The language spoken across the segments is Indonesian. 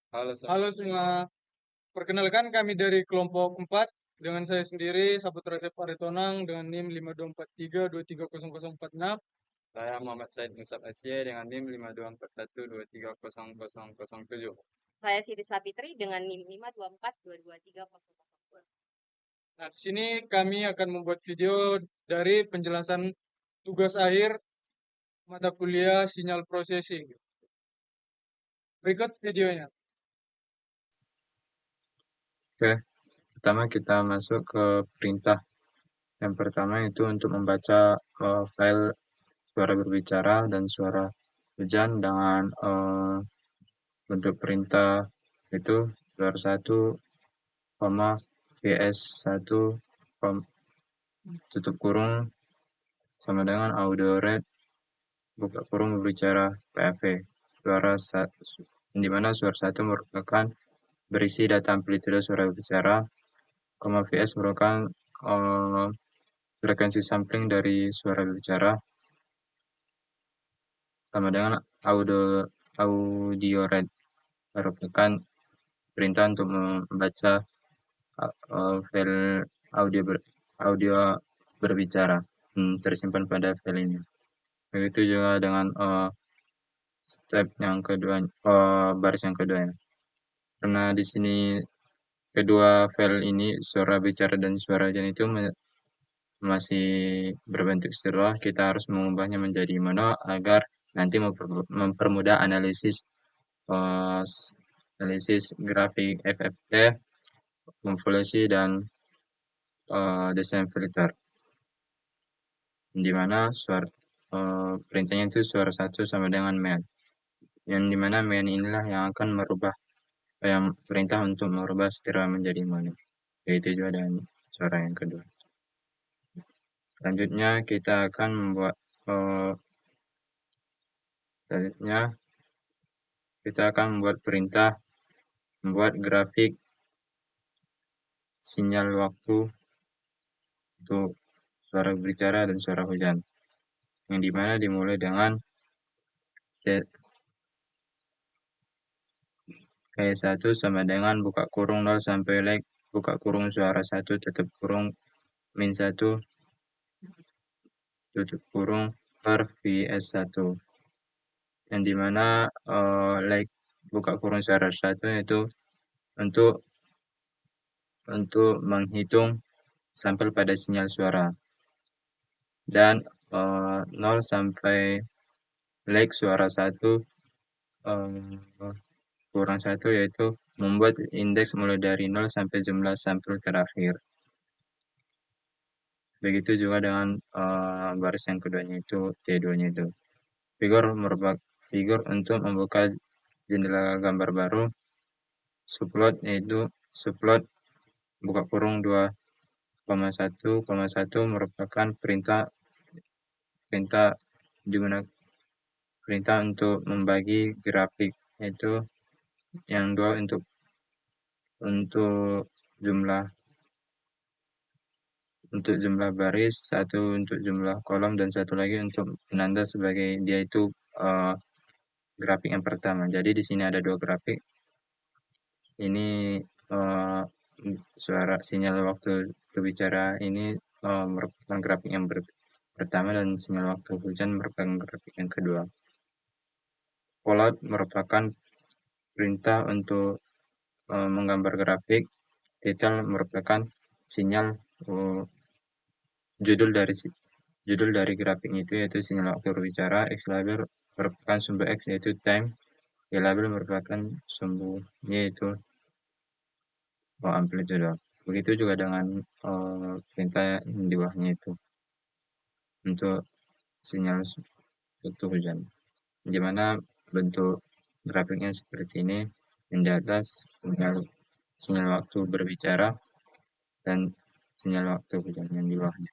Halo, Halo semua, perkenalkan kami dari kelompok 4 dengan saya sendiri Saputra Sep Aritonang dengan NIM 5243230046. saya Muhammad Said Musab Asia dengan NIM 5241230007. Saya Siti Sapitri dengan NIM 524223002. Nah, di sini kami akan membuat video dari penjelasan tugas akhir mata kuliah sinyal processing. Berikut videonya. Oke, pertama kita masuk ke perintah. Yang pertama itu untuk membaca file suara berbicara dan suara hujan dengan bentuk perintah itu suara 1, vs 1, tutup kurung sama dengan audio rate buka kurung berbicara PAV. Suara di mana suara 1 merupakan berisi data amplitude suara berbicara, VS merupakan eh, frekuensi sampling dari suara berbicara, sama dengan audio rate merupakan perintah untuk membaca file audio audio berbicara tersimpan pada file ini. Begitu juga dengan step yang kedua, baris yang kedua ya. Karena di sini kedua file ini suara bicara dan suara hujan itu masih berbentuk stereo, kita harus mengubahnya menjadi mono agar nanti mempermudah eh, analisis grafik FFT, konvolusi dan desain filter. Di mana perintahnya itu suara 1 sama dengan main. Yang dimana main inilah yang akan merubah yang perintah untuk merubah stereo menjadi mono. Yaitu juga dengan suara yang kedua. Selanjutnya kita akan membuat eh, selanjutnya kita akan membuat perintah membuat grafik sinyal waktu untuk suara berbicara dan suara hujan. Yang dimana dimulai dengan K1 sama dengan buka kurung 0 sampai like buka kurung suara 1 tutup kurung min 1 tutup kurung per VS1. Yang dimana like buka kurung suara 1 itu untuk menghitung sampel pada sinyal suara. Dan 0 sampai like suara 1 kurang 1 yaitu membuat indeks mulai dari 0 sampai jumlah sampel terakhir. Begitu juga dengan baris yang keduanya itu T2-nya itu. Figur untuk membuka jendela gambar baru. Subplot yaitu subplot buka kurung 2,1,1 merupakan perintah perintah untuk membagi grafik, itu yang dua untuk jumlah baris, satu untuk jumlah kolom, dan satu lagi untuk penanda sebagai dia itu grafik yang pertama. Jadi di sini ada dua grafik. Ini suara sinyal waktu berbicara ini merupakan grafik yang pertama, dan sinyal waktu hujan merupakan grafik yang kedua. Polot merupakan perintah untuk menggambar grafik. Detail merupakan sinyal judul dari grafiknya itu yaitu sinyal waktu berbicara. X label merupakan sumber X yaitu time. Y label merupakan sumber yaitu amplitude. Begitu juga dengan perintah yang di bawahnya itu untuk sinyal waktu hujan. Di mana bentuk grafiknya seperti ini. Yang di atas sinyal waktu berbicara dan sinyal waktu hujan yang di bawahnya.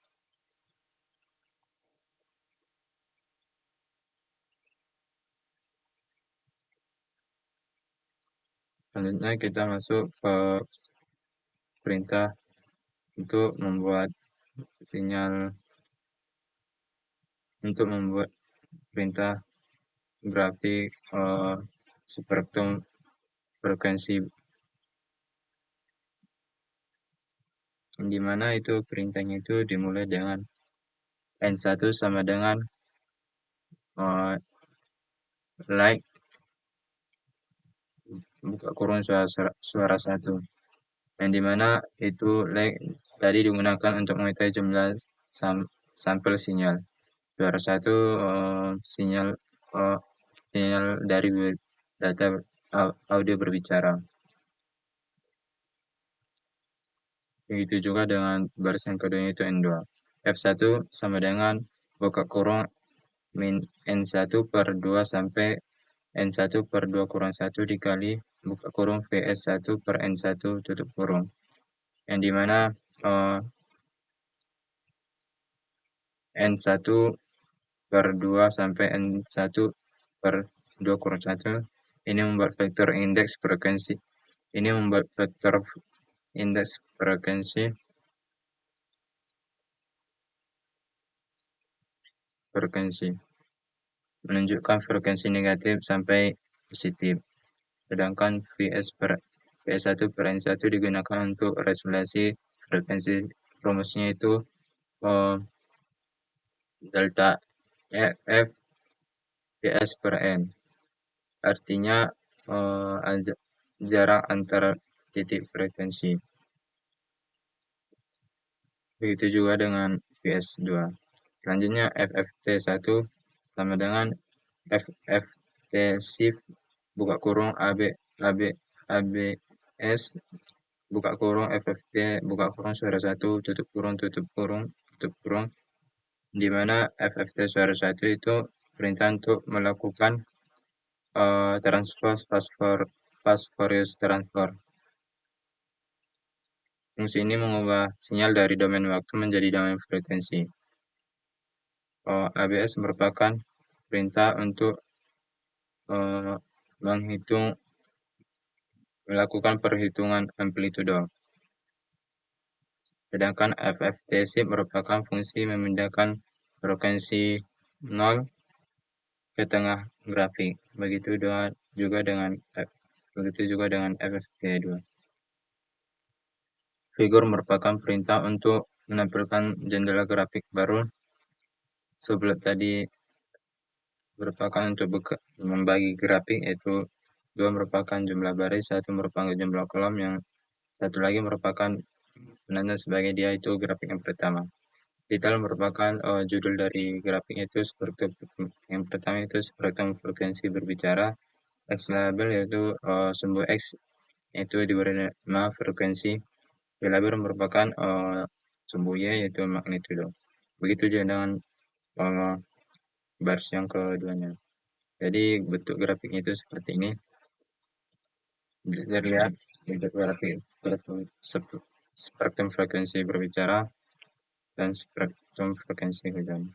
Selanjutnya kita masuk ke perintah untuk membuat perintah grafik spektrum frekuensi, di mana itu perintahnya itu dimulai dengan N1 sama dengan like buka kurung suara 1, yang dimana itu like tadi digunakan untuk mengetahui jumlah sampel sinyal suara 1, sinyal dari data audio berbicara. Begitu juga dengan baris yang kedua itu N2. F1 sama dengan buka kurung min N1 per 2 sampai N1 per 2 kurang 1 dikali buka kurung VS1 per N1 tutup kurung. Yang dimana N1 per 2 sampai N1 per 2 kurang 1 ini membuat vektor indeks frekuensi. Ini membuat vektor indeks frekuensi menunjukkan frekuensi negatif sampai positif. Sedangkan VS1 per N1 digunakan untuk resolusi frekuensi. Rumusnya itu delta F VS per N. Artinya jarak antara titik frekuensi. Begitu juga dengan VS2. Selanjutnya FFT1 sama dengan FFT shift buka kurung ABS buka kurung FFT buka kurung suara 1 tutup kurung, di mana FFT suara 1 itu perintah untuk melakukan fast Fourier transform. Fungsi ini mengubah sinyal dari domain waktu menjadi domain frekuensi. ABS merupakan perintah untuk melakukan perhitungan amplitudo. Sedangkan FFT shift merupakan fungsi memindahkan frekuensi 0 ke tengah grafik. Begitu juga dengan FFT2. Figur merupakan perintah untuk menampilkan jendela grafik baru. Sebelum tadi merupakan untuk membagi grafik, yaitu 2 merupakan jumlah baris, 1 merupakan jumlah kolom, yang satu lagi merupakan penanda sebagai dia itu grafik yang pertama. Titel merupakan judul dari grafik itu spektrum yang pertama itu spektrum frekuensi berbicara. X label yaitu sumbu X itu diberi nama frekuensi. Y label merupakan sumbu Y yaitu magnitudo. Begitu juga dengan baris yang keduanya. Jadi bentuk grafiknya itu seperti ini. Terlihat bentuk grafik spektrum frekuensi berbicara dan spektrum frekuensi hujan.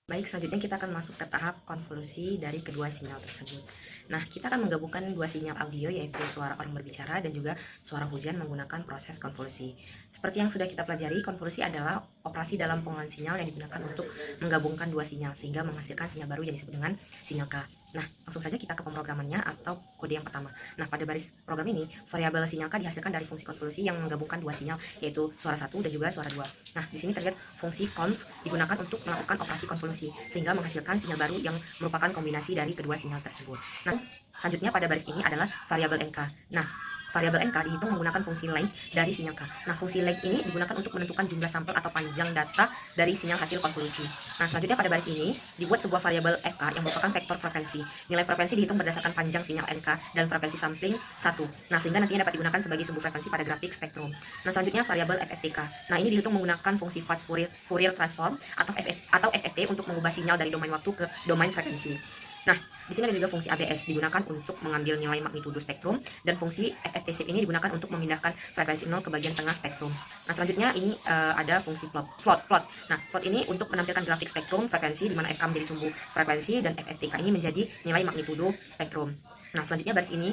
Baik, selanjutnya kita akan masuk ke tahap konvolusi dari kedua sinyal tersebut. Nah, kita akan menggabungkan dua sinyal audio, yaitu suara orang berbicara dan juga suara hujan menggunakan proses konvolusi. Seperti yang sudah kita pelajari, konvolusi adalah operasi dalam pengolahan sinyal yang digunakan untuk menggabungkan dua sinyal sehingga menghasilkan sinyal baru yang disebut dengan sinyal K. Nah, langsung saja kita ke pemrogramannya atau kode yang pertama. Nah, pada baris program ini, variabel sinyal K dihasilkan dari fungsi konvolusi yang menggabungkan dua sinyal, yaitu suara 1 dan juga suara 2. Nah, di sini terlihat fungsi conv digunakan untuk melakukan operasi konvolusi, sehingga menghasilkan sinyal baru yang merupakan kombinasi dari kedua sinyal tersebut. Nah, selanjutnya pada baris ini adalah variabel NK. Nah, variabel NK dihitung menggunakan fungsi length dari sinyal K. Nah, fungsi length ini digunakan untuk menentukan jumlah sampel atau panjang data dari sinyal hasil konvolusi. Nah, selanjutnya pada baris ini dibuat sebuah variabel FK yang merupakan vektor frekuensi. Nilai frekuensi dihitung berdasarkan panjang sinyal NK dan frekuensi sampling 1. Nah, sehingga nantinya dapat digunakan sebagai sumbu frekuensi pada grafik spektrum. Nah, selanjutnya variabel FFTK. Nah, ini dihitung menggunakan fungsi fast Fourier transform atau FFT untuk mengubah sinyal dari domain waktu ke domain frekuensi. Nah, di sini ada juga fungsi ABS digunakan untuk mengambil nilai magnitudo spektrum, dan fungsi FFT shift ini digunakan untuk memindahkan frekuensi 0 ke bagian tengah spektrum. Nah, selanjutnya ini ada fungsi plot. Nah, plot ini untuk menampilkan grafik spektrum frekuensi, di mana FK menjadi sumbu frekuensi dan FFTK ini menjadi nilai magnitudo spektrum. Nah, selanjutnya baris ini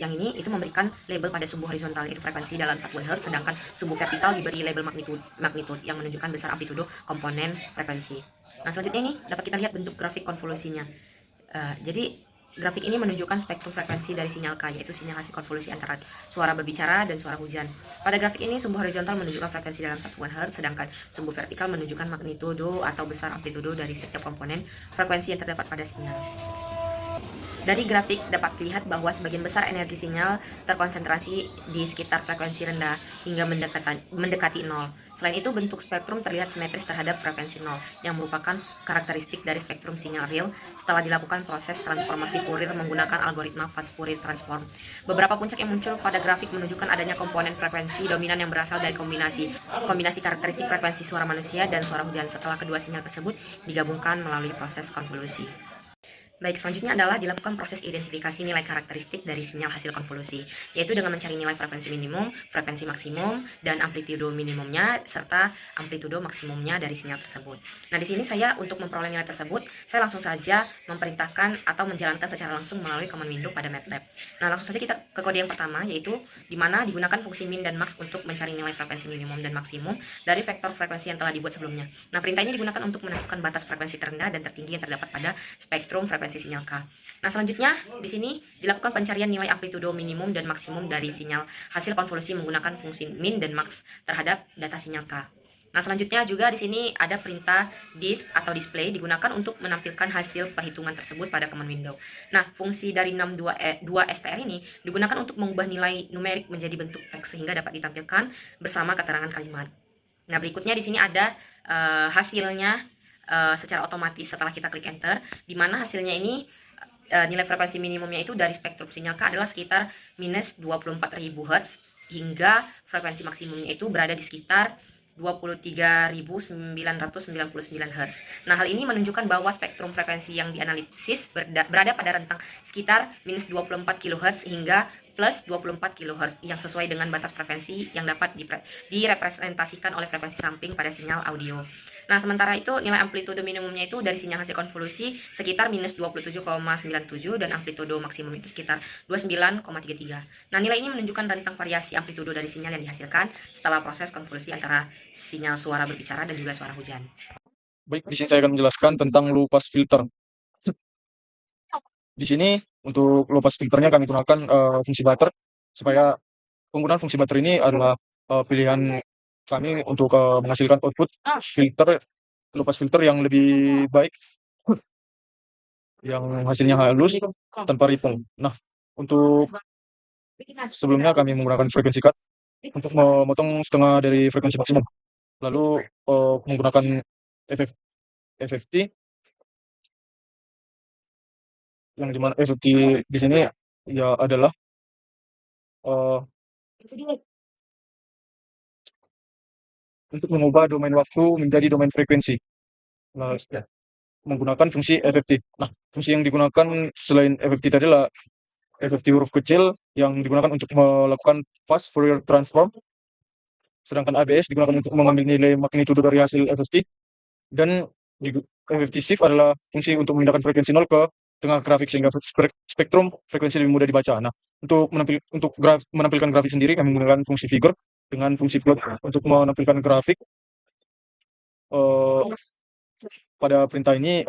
yang ini itu memberikan label pada sumbu horizontal yaitu frekuensi dalam satuan Hz, sedangkan sumbu vertikal diberi label magnitude yang menunjukkan besar amplitudo komponen frekuensi. Nah, selanjutnya ini dapat kita lihat bentuk grafik konvolusinya. Jadi Grafik ini menunjukkan spektrum frekuensi dari sinyal K, yaitu sinyal hasil konvolusi antara suara berbicara dan suara hujan. Pada grafik ini, sumbu horizontal menunjukkan frekuensi dalam satuan Hz, sedangkan sumbu vertikal menunjukkan magnitudo atau besar amplitudo dari setiap komponen frekuensi yang terdapat pada sinyal. Dari grafik dapat dilihat bahwa sebagian besar energi sinyal terkonsentrasi di sekitar frekuensi rendah hingga mendekati nol. Selain itu, bentuk spektrum terlihat simetris terhadap frekuensi nol, yang merupakan karakteristik dari spektrum sinyal real setelah dilakukan proses transformasi Fourier menggunakan algoritma fast Fourier transform. Beberapa puncak yang muncul pada grafik menunjukkan adanya komponen frekuensi dominan yang berasal dari kombinasi karakteristik frekuensi suara manusia dan suara hujan setelah kedua sinyal tersebut digabungkan melalui proses konvolusi. Baik, selanjutnya adalah dilakukan proses identifikasi nilai karakteristik dari sinyal hasil konvolusi, yaitu dengan mencari nilai frekuensi minimum, frekuensi maksimum, dan amplitudo minimumnya, serta amplitudo maksimumnya dari sinyal tersebut. Nah, di sini saya untuk memperoleh nilai tersebut, saya langsung saja memerintahkan atau menjalankan secara langsung melalui command window pada MATLAB. Nah, langsung saja kita ke kode yang pertama, yaitu di mana digunakan fungsi min dan max untuk mencari nilai frekuensi minimum dan maksimum dari vektor frekuensi yang telah dibuat sebelumnya. Nah, perintah ini digunakan untuk menentukan batas frekuensi terendah dan tertinggi yang terdapat pada spektrum frekuensi sinyal K. Nah, selanjutnya di sini dilakukan pencarian nilai amplitudo minimum dan maksimum dari sinyal hasil konvolusi menggunakan fungsi min dan max terhadap data sinyal K. Nah, selanjutnya juga di sini ada perintah disp atau display digunakan untuk menampilkan hasil perhitungan tersebut pada command window. Nah, fungsi dari 62STR ini digunakan untuk mengubah nilai numerik menjadi bentuk teks sehingga dapat ditampilkan bersama keterangan kalimat. Nah, berikutnya di sini ada hasilnya secara otomatis setelah kita klik enter, di mana hasilnya ini nilai frekuensi minimumnya itu dari spektrum sinyal K adalah sekitar minus 24.000 Hz hingga frekuensi maksimumnya itu berada di sekitar 23.999 Hz. Nah, hal ini menunjukkan bahwa spektrum frekuensi yang dianalisis berada pada rentang sekitar minus 24 kHz hingga plus 24 kHz yang sesuai dengan batas frekuensi yang dapat direpresentasikan oleh frekuensi samping pada sinyal audio. Nah, sementara itu nilai amplitudo minimumnya itu dari sinyal hasil konvolusi sekitar minus 27,97 dan amplitudo maksimum itu sekitar 29,33. Nah, nilai ini menunjukkan rentang variasi amplitudo dari sinyal yang dihasilkan setelah proses konvolusi antara sinyal suara berbicara dan juga suara hujan. Baik, di sini saya akan menjelaskan tentang low pass filter. Di sini untuk low pass filternya kami gunakan fungsi butter, supaya penggunaan fungsi butter ini adalah pilihan kami untuk menghasilkan output filter low pass filter yang lebih baik, yang hasilnya halus tanpa ripple. Nah, untuk sebelumnya kami menggunakan frekuensi cut untuk memotong setengah dari frekuensi maksimum, lalu menggunakan FFT, yang dimana FFT di sini ya adalah untuk mengubah domain waktu menjadi domain frekuensi. Nah, ya, menggunakan fungsi FFT. Nah, fungsi yang digunakan selain FFT tadi adalah FFT huruf kecil yang digunakan untuk melakukan fast Fourier transform, sedangkan ABS digunakan untuk mengambil nilai magnitudo dari hasil FFT, dan FFT shift adalah fungsi untuk memindahkan frekuensi 0 ke tengah grafik sehingga spektrum frekuensi lebih mudah dibaca. Nah, untuk menampilkan grafik sendiri kami menggunakan fungsi figure dengan fungsi plot untuk menampilkan grafik. Pada perintah ini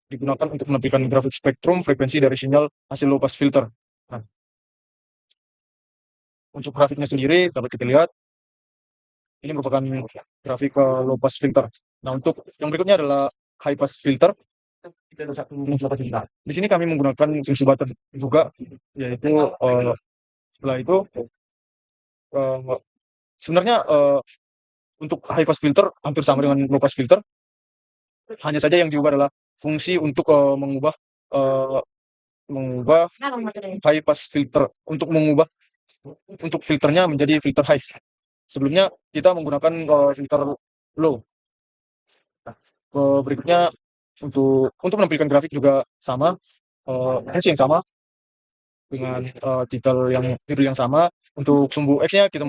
digunakan untuk menampilkan grafik spektrum frekuensi dari sinyal hasil low pass filter. Nah, untuk grafiknya sendiri dapat kita lihat ini merupakan grafik low pass filter. Nah, untuk yang berikutnya adalah high pass filter. Di sini kami menggunakan fungsi button juga, yaitu setelah itu sebenarnya untuk high pass filter hampir sama dengan low pass filter, hanya saja yang diubah adalah fungsi untuk mengubah high pass filter, untuk mengubah untuk filternya menjadi filter high. Sebelumnya kita menggunakan filter low. Nah, berikutnya untuk menampilkan grafik juga sama, fungsi yang sama dengan titel yang judul yang sama. Untuk sumbu X-nya kita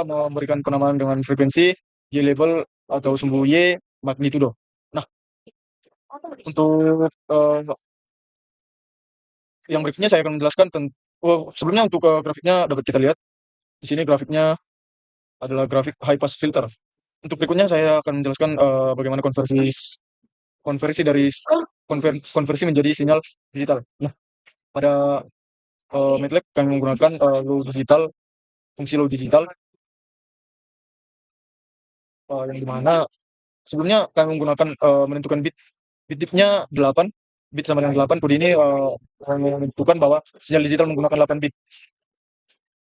memberikan penamaan dengan frekuensi, Y label atau sumbu Y magnitudo. Nah, untuk yang berikutnya saya akan menjelaskan sebelumnya untuk grafiknya dapat kita lihat di sini grafiknya adalah grafik high pass filter. Untuk berikutnya saya akan menjelaskan bagaimana konversi dari konversi menjadi sinyal digital. Nah, pada MATLAB kami menggunakan low digital, fungsi low digital, yang dimana sebelumnya kami menggunakan menentukan bitnya 8, bit sama dengan 8. Kode ini menentukan bahwa sinyal digital menggunakan 8 bit,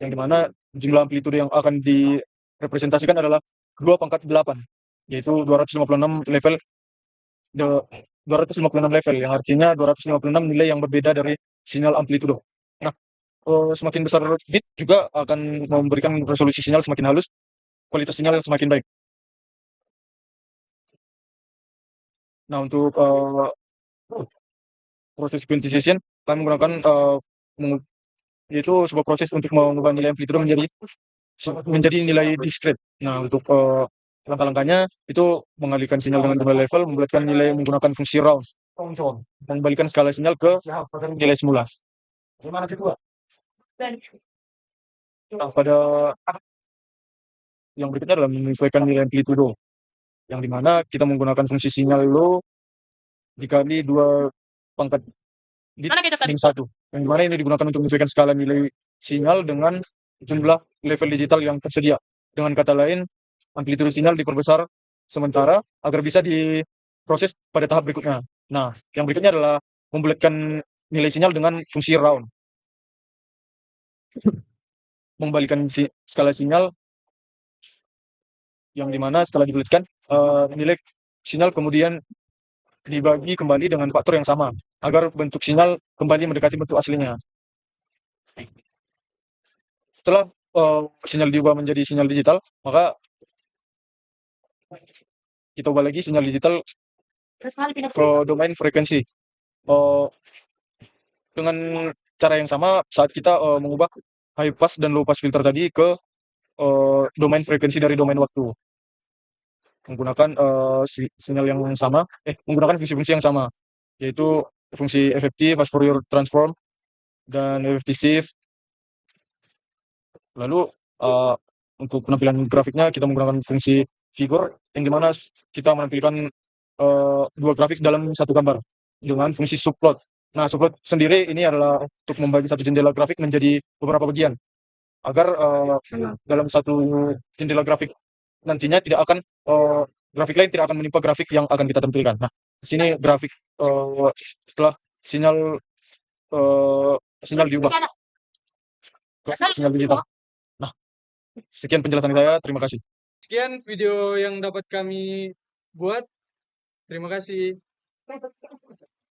yang dimana jumlah amplitude yang akan direpresentasikan adalah 2 pangkat 8, yaitu 256 level, 256 level, yang artinya 256 nilai yang berbeda dari sinyal amplitudo. Nah, semakin besar bit juga akan memberikan resolusi sinyal semakin halus, kualitas sinyal yang semakin baik. Nah, untuk proses quantization kami menggunakan yaitu sebuah proses untuk mengubah nilai amplitudo menjadi nilai discrete. Nah, untuk langkah-langkahnya itu mengalihkan sinyal dengan dua level, membulatkan nilai menggunakan fungsi round, dan membalikan skala sinyal ke nilai semula. Nah, pada yang berikutnya adalah menyesuaikan nilai amplitudo, yang dimana kita menggunakan fungsi sinyal low dikali 2 pangkat bit min 1, yang dimana ini digunakan untuk menyesuaikan skala nilai sinyal dengan jumlah level digital yang tersedia. Dengan kata lain, amplitudo sinyal diperbesar sementara agar bisa diproses pada tahap berikutnya. Nah, yang berikutnya adalah membulatkan nilai sinyal dengan fungsi round, membalikan skala sinyal, yang dimana setelah dibulatkan nilai sinyal kemudian dibagi kembali dengan faktor yang sama agar bentuk sinyal kembali mendekati bentuk aslinya. Setelah sinyal diubah menjadi sinyal digital, maka kita ubah lagi sinyal digital ke domain frekuensi dengan cara yang sama saat kita mengubah high pass dan low pass filter tadi ke domain frekuensi dari domain waktu, menggunakan sinyal yang sama, menggunakan fungsi-fungsi yang sama, yaitu fungsi FFT, fast Fourier transform, dan FFT shift. Lalu untuk penampilan grafiknya kita menggunakan fungsi figure, yang dimana kita menampilkan dua grafik dalam satu gambar dengan fungsi subplot. Nah, subplot sendiri ini adalah untuk membagi satu jendela grafik menjadi beberapa bagian agar dalam satu jendela grafik nantinya tidak akan grafik lain tidak akan menimpa grafik yang akan kita tampilkan. Nah, di sini grafik setelah sinyal diubah ke sinyal digital. Nah, sekian penjelasan saya. Terima kasih. Sekian video yang dapat kami buat. Terima kasih.